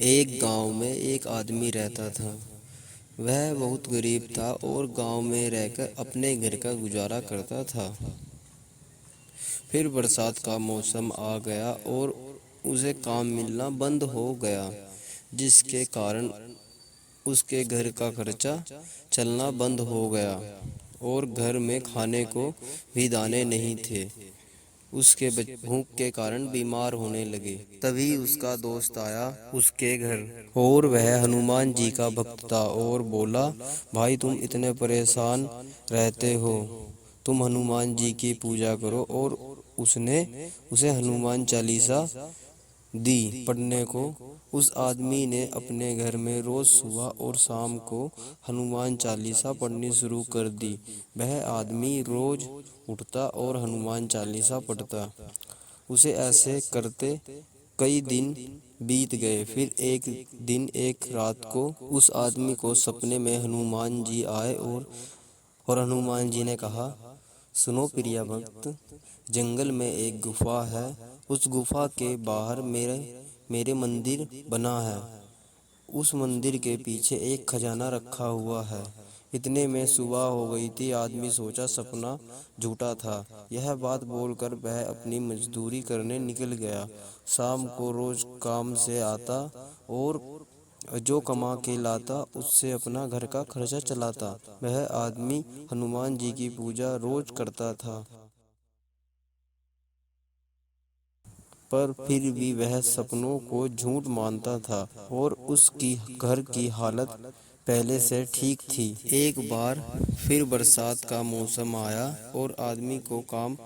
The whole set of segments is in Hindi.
एक गांव में एक आदमी रहता था। वह बहुत गरीब था और गांव में रहकर अपने घर का गुजारा करता था। फिर बरसात का मौसम आ गया और उसे काम मिलना बंद हो गया, जिसके कारण उसके घर का खर्चा चलना बंद हो गया और घर में खाने को भी दाने नहीं थे। उसके भूख के कारण बीमार होने लगे। तभी उसका दोस्त आया उसके घर और वह हनुमान जी का भक्त था और बोला, भाई तुम इतने परेशान रहते हो, तुम हनुमान जी की पूजा करो। और उसने उसे हनुमान चालीसा दी पढ़ने को। उस आदमी ने अपने घर में रोज सुबह और शाम को हनुमान चालीसा पढ़नी शुरू कर दी। वह आदमी रोज उठता और हनुमान चालीसा पढ़ता। उसे ऐसे करते कई दिन बीत गए। फिर एक दिन एक रात को उस आदमी को सपने में हनुमान जी आए और हनुमान जी ने कहा, सुनो प्रिय भक्त, जंगल में एक गुफा है। उस गुफा के बाहर मेरे मेरे मंदिर बना है। उस मंदिर के पीछे एक खजाना रखा हुआ है। इतने में सुबह हो गई थी। आदमी सोचा सपना झूठा था। यह बात बोलकर वह अपनी मजदूरी करने निकल गया। शाम को रोज काम से आता और जो कमा के लाता उससे अपना घर का खर्चा चलाता। वह आदमी हनुमान जी की पूजा रोज करता था, पर फिर भी वह सपनों को झूठ मानता था और उसकी घर की हालत पहले से ठीक थी। एक बार फिर बरसात का मौसम आया और आदमी को काम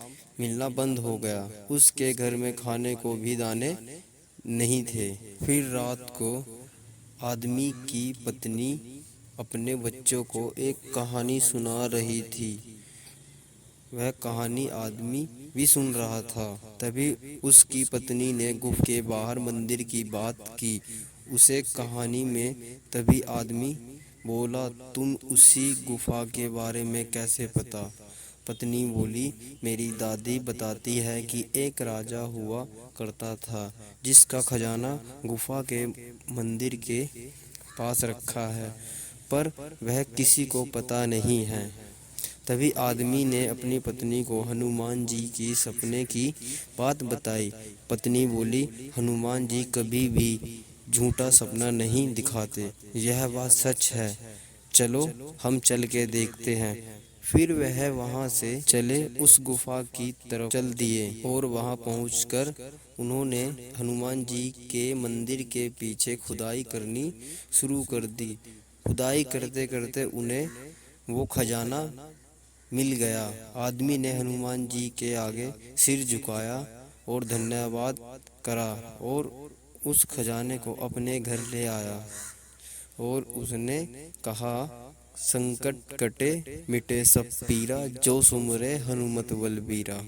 मिलना बंद हो गया। उसके घर में खाने को भी दाने नहीं थे। फिर रात को आदमी की पत्नी अपने बच्चों को एक कहानी सुना रही थी। वह कहानी आदमी भी सुन रहा था। तभी उसकी पत्नी ने गुफा के बाहर मंदिर की बात की उसे कहानी में। तभी आदमी बोला, तुम उसी गुफा के बारे में कैसे पता? पत्नी बोली, मेरी दादी बताती है कि एक राजा हुआ करता था जिसका खजाना गुफा के मंदिर के पास रखा है, पर वह किसी को पता नहीं है। तभी आदमी ने अपनी पत्नी को हनुमान जी की सपने की बात बताई। पत्नी बोली, हनुमान जी कभी भी झूठा सपना नहीं दिखाते, यह बात सच है। चलो हम चल के देखते हैं। फिर वह वहां से चले उस गुफा की तरफ चल दिए और वहां पहुंचकर उन्होंने हनुमान जी के मंदिर के पीछे खुदाई करनी शुरू कर दी। खुदाई करते करते उन्हें वो खजाना मिल गया। आदमी ने हनुमान जी के आगे सिर झुकाया और धन्यवाद करा और उस खजाने को अपने घर ले आया और उसने कहा, संकट कटे मिटे सब पीरा, जो सुमरे हनुमत बलबीरा।